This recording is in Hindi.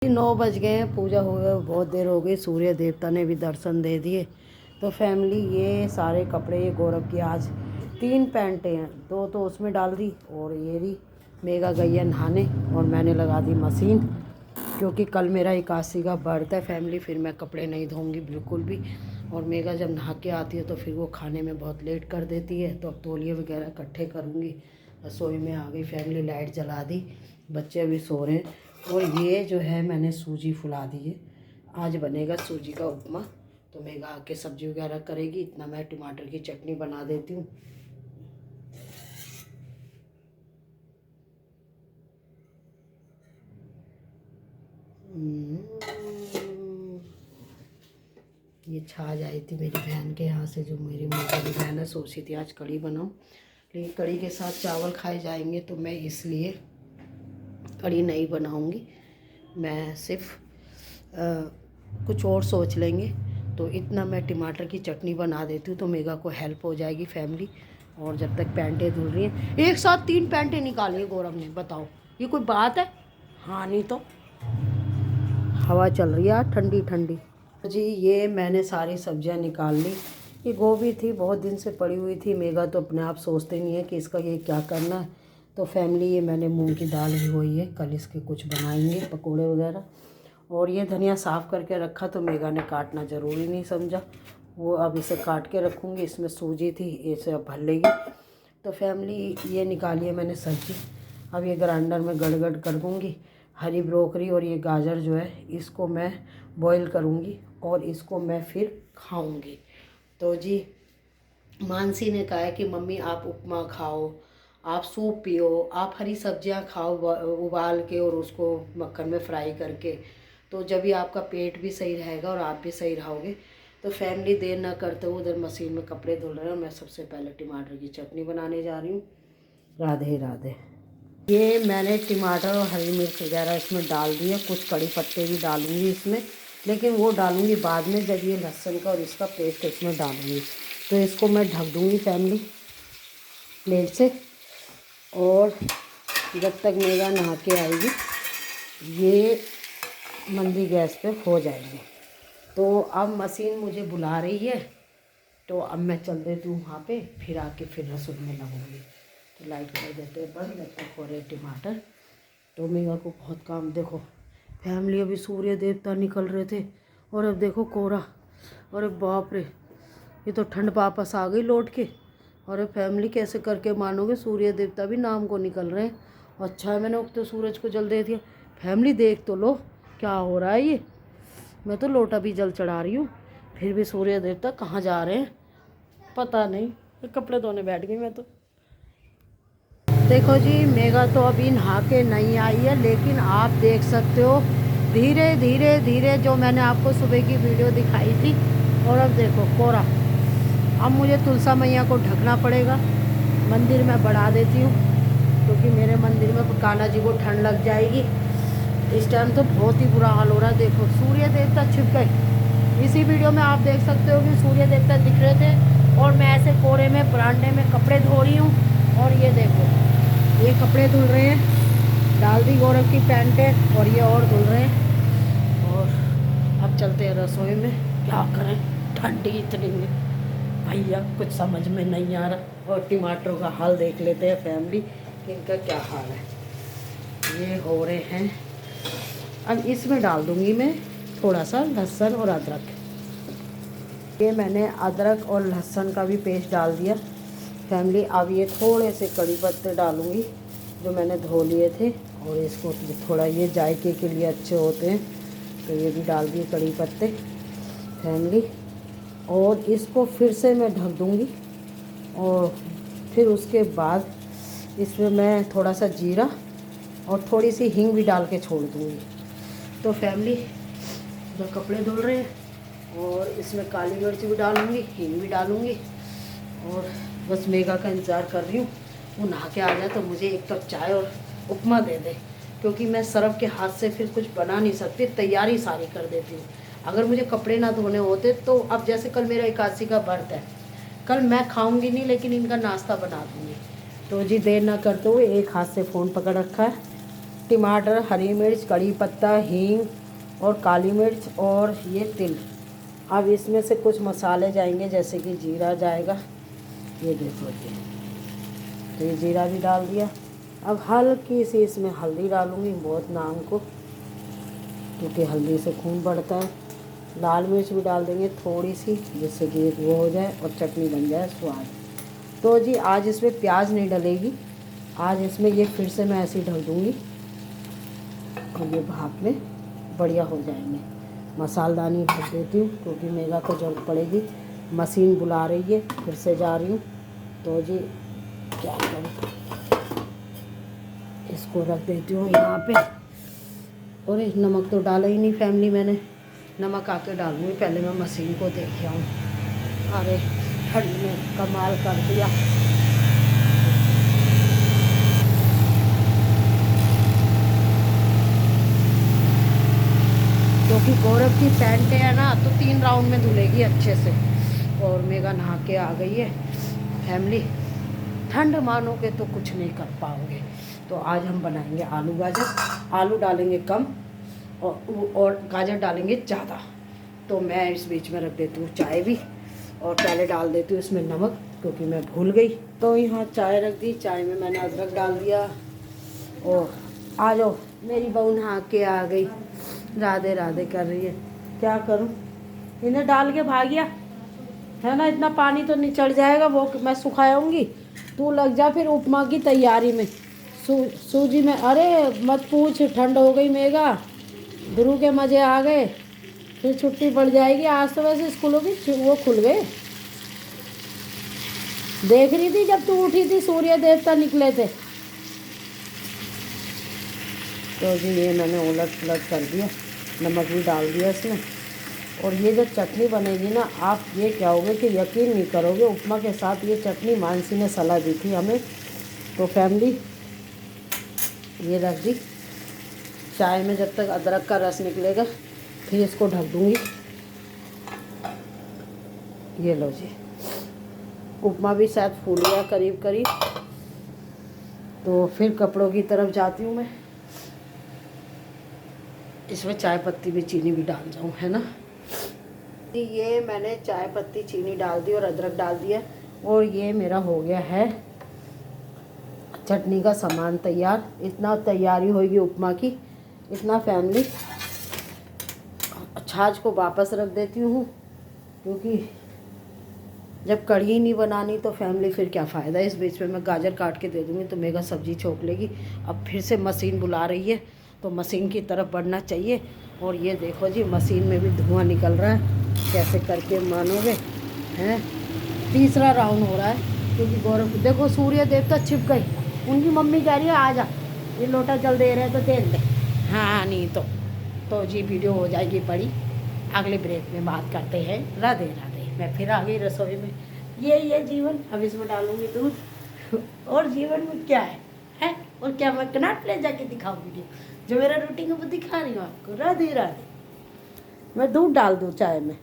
9 बज गए हैं, पूजा हो गया, बहुत देर हो गई, सूर्य देवता ने भी दर्शन दे दिए। तो फैमिली ये सारे कपड़े, ये गौरव की आज 3 पैंटें हैं, 2 तो उसमें डाल दी और ये भी मेगा गई है नहाने और मैंने लगा दी मशीन, क्योंकि कल मेरा 81 का बर्थ है फैमिली। फिर मैं कपड़े नहीं धोऊंगी बिल्कुल भी, और मेगा जब नहा के आती है तो फिर वो खाने में बहुत लेट कर देती है। तो अब तौलिए वगैरह इकट्ठे करूँगी। रसोई में आ गई फैमिली, लाइट जला दी, बच्चे अभी सो रहे हैं। और ये जो है मैंने सूजी फुला दी है, आज बनेगा सूजी का उपमा। तो मेगा आके सब्जी वगैरह करेगी, इतना मैं टमाटर की चटनी बना देती हूँ। ये छाछ आई थी मेरी बहन के यहाँ से, जो मेरी मोटी बहन है, सोची थी आज कढ़ी बनाऊँ, लेकिन कढ़ी के साथ चावल खाए जाएंगे तो मैं इसलिए कढ़ी नहीं बनाऊँगी। मैं सिर्फ कुछ और सोच लेंगे। तो इतना मैं टमाटर की चटनी बना देती हूँ तो मेगा को हेल्प हो जाएगी फैमिली। और जब तक पैंटें धुल रही हैं, एक साथ 3 पैंटें निकाली गौरव ने, बताओ ये कोई बात है? हाँ नहीं तो। हवा चल रही है ठंडी ठंडी जी। ये मैंने सारी सब्जियां निकाल ली। ये गोभी थी, बहुत दिन से पड़ी हुई थी। मेगा तो अपने आप सोचते नहीं है कि इसका ये क्या करना है। तो फैमिली ये मैंने मूंग की दाल भिगोई है, कल इसके कुछ बनाएंगे पकोड़े वगैरह। और ये धनिया साफ़ करके रखा तो मेगा ने काटना ज़रूरी नहीं समझा, वो अब इसे काट के रखूँगी। इसमें सूजी थी, इसे अब भर लेगी। तो फैमिली ये निकाली है मैंने सब्जी, अब ये ग्राइंडर में गड़गड़ कर दूँगी। हरी ब्रोकली और ये गाजर जो है इसको मैं बॉईल करूँगी और इसको मैं फिर खाऊँगी। तो जी मानसी ने कहा है कि मम्मी आप उपमा खाओ, आप सूप पियो, आप हरी सब्जियां खाओ उबाल के और उसको मक्खन में फ्राई करके, तो जब भी आपका पेट भी सही रहेगा और आप भी सही रहोगे। तो फैमिली देर ना करते हुए उधर मशीन में कपड़े धुल रहे हैं और मैं सबसे पहले टमाटर की चटनी बनाने जा रही हूँ। राधे राधे। ये मैंने टमाटर और हरी मिर्च वगैरह इसमें डाल दिया, कुछ कड़ी पत्ते भी डालूंगी इसमें, लेकिन वो डालूंगी बाद में जब ये लहसुन का और इसका पेस्ट इसमें डालूंगी। तो इसको मैं ढक दूंगी फैमिली प्लेट से, और जब तक मेरा नहा के आएगी ये मंदी गैस पे हो जाएगी। तो अब मशीन मुझे बुला रही है, तो अब मैं चल देती हूँ वहाँ पे, फिर आके फिर रसोई में लगूँगी। तो लाइट कर देते हैं बंद, जब तक हो रहे टमाटर। तो मेगा को बहुत काम, देखो फैमिली अभी सूर्य देवता निकल रहे थे और अब देखो कोहरा। अरे बाप रे, ये तो ठंड वापस आ गई लौट के। अरे फैमिली कैसे करके मानोगे, सूर्य देवता भी नाम को निकल रहे हैं। अच्छा है मैंने उगते सूरज को जल दे दिया। फैमिली देख तो लो क्या हो रहा है ये, मैं तो लोटा भी जल चढ़ा रही हूँ, फिर भी सूर्य देवता कहाँ जा रहे हैं पता नहीं। कपड़े धोने बैठ गई मैं तो। देखो जी मेगा तो अभी नहा के नहीं आई है, लेकिन आप देख सकते हो धीरे धीरे धीरे जो मैंने आपको सुबह की वीडियो दिखाई थी। और अब देखो कोहरा। अब मुझे तुलसा मैया को ढकना पड़ेगा, मंदिर में बढ़ा देती हूँ, क्योंकि मेरे मंदिर में कान्हा जी को ठंड लग जाएगी। इस टाइम तो बहुत ही बुरा हाल हो रहा है। देखो सूर्य देवता छिप गए। इसी वीडियो में आप देख सकते हो कि सूर्य देवता दिख रहे थे और मैं ऐसे कोहरे में बरांडे में कपड़े धो रही हूँ। और ये देखो ये कपड़े धुल रहे हैं, डाल दी गौरव की पैंटें और ये और धुल रहे हैं। और अब चलते हैं रसोई में, क्या करें ठंडी इतनी में भैया कुछ समझ में नहीं आ रहा। और टमाटरों का हाल देख लेते हैं फैमिली कि इनका क्या हाल है। ये हो रहे हैं, अब इसमें डाल दूंगी मैं थोड़ा सा लहसुन और अदरक। ये मैंने अदरक और लहसुन का भी पेस्ट डाल दिया फैमिली। अब ये थोड़े से कड़ी पत्ते डालूंगी जो मैंने धो लिए थे, और इसको थोड़ा ये जायके के लिए अच्छे होते हैं, तो ये भी डाल दिए कड़ी पत्ते फैमिली। और इसको फिर से मैं ढक दूंगी और फिर उसके बाद इसमें मैं थोड़ा सा जीरा और थोड़ी सी हींग भी डाल के छोड़ दूंगी। तो फैमिली जो कपड़े धुल रहे हैं और इसमें काली मिर्च भी डालूंगी, हींग भी डालूंगी, और बस मेगा का इंतज़ार कर रही हूँ वो नहा के आ जाए तो मुझे 1 कप चाय और उपमा दे दे, क्योंकि मैं सरफ के हाथ से फिर कुछ बना नहीं सकती, तैयारी सारी कर देती हूँ। अगर मुझे कपड़े ना धोने होते तो अब जैसे कल मेरा 81 का बर्थ है, कल मैं खाऊंगी नहीं लेकिन इनका नाश्ता बना दूँगी। तो जी देर ना करते हुए एक हाथ से फ़ोन पकड़ रखा है टमाटर, हरी मिर्च, कड़ी पत्ता, हींग और काली मिर्च और ये तिल। अब इसमें से कुछ मसाले जाएंगे, जैसे कि जीरा जाएगा, ये देखो ये, तो ये जीरा भी डाल दिया। अब हल्की सी इसमें हल्दी डालूँगी, बहुत नाम को, क्योंकि हल्दी से खून बढ़ता है। लाल मिर्च भी डाल देंगे थोड़ी सी, जिससे कि वो हो जाए और चटनी बन जाए स्वाद। तो जी आज इसमें प्याज नहीं डलेगी, आज इसमें ये फिर से मैं ऐसे ही ढल दूँगी और ये भाप में बढ़िया हो जाएंगे। मसालदानी ढक देती हूँ, क्योंकि मेगा को जरूरत पड़ेगी। मशीन बुला रही है, फिर से जा रही हूँ। तो जी क्या करूँ, इसको रख देती हूँ यहाँ पे। और नमक तो डाला ही नहीं फैमिली, मैंने नमक आके डालूँगी, पहले मैं मशीन को देख आऊँ। अरे ठंड में कमाल कर दिया। क्योंकि गौरव की पैंट है ना, तो 3 राउंड में धुलेगी अच्छे से। और मेगा नहा के आ गई है। फैमिली ठंड मानोगे तो कुछ नहीं कर पाओगे। तो आज हम बनाएंगे आलू गाजर। आलू डालेंगे कम और गाजर डालेंगे ज़्यादा। तो मैं इस बीच में रख देती हूँ चाय भी, और पहले डाल देती हूँ इसमें नमक, क्योंकि मैं भूल गई। तो यहाँ चाय रख दी, चाय में मैंने अदरक डाल दिया। और आ जाओ, मेरी बहू नहा के आ गई, राधे राधे कर रही है। क्या करूं, इन्हें डाल के भाग गया है ना। इतना पानी तो निचड़ जाएगा, वो मैं सुखाऊंगी। तू लग जा फिर उपमा की तैयारी में। सूजी में, अरे मत पूछ, ठंड हो गई मेगा, ध्रुव के मज़े आ गए, फिर छुट्टी पड़ जाएगी। आज तो वैसे स्कूलों की वो खुल गए। देख रही थी जब तू उठी थी, सूर्य देवता निकले थे। तो जी ये मैंने उलट पुलट कर दिया, नमक भी डाल दिया इसमें। और ये जो चटनी बनेगी ना, आप ये कहोगे कि यकीन नहीं करोगे, उपमा के साथ ये चटनी मानसी ने सलाह दी थी हमें। तो फैमिली ये रख दी चाय में, जब तक अदरक का रस निकलेगा, फिर इसको ढक दूँगी। ये लो जी, उपमा भी शायद फूल गया करीब करीब। तो फिर कपड़ों की तरफ जाती हूँ मैं। इसमें चाय पत्ती भी, चीनी भी डाल जाऊँ, है ना। ये मैंने चाय पत्ती, चीनी डाल दी और अदरक डाल दिया। और ये मेरा हो गया है चटनी का सामान तैयार। इतना तैयारी होगी उपमा की, इतना फैमिली। छाछ को वापस रख देती हूँ, क्योंकि जब कढ़ी नहीं बनानी तो फैमिली फिर क्या फ़ायदा। इस बीच में मैं गाजर काट के दे दूँगी, तो मेगा सब्जी छोक लेगी। अब फिर से मशीन बुला रही है, तो मशीन की तरफ बढ़ना चाहिए। और ये देखो जी, मशीन में भी धुआं निकल रहा है, कैसे करके मानोगे हैं। तीसरा राउंड हो रहा है, क्योंकि गौरव देखो सूर्य देवता छिप गई। उनकी मम्मी कह रही है आ जा, ये लोटा जल दे रहे हैं तो दे दे। हाँ नहीं तो जी वीडियो हो जाएगी बड़ी। अगले ब्रेक में बात करते हैं। राधे राधे। मैं फिर आ गई रसोई में। ये जीवन, अब इसमें डालूंगी दूध। और जीवन में क्या है और क्या मैं कनाट ले जाके दिखाऊंगी, जो मेरा रूटीन है वो दिखा रही हूँ आपको। राधे राधे। मैं दूध डाल दूँ चाय में।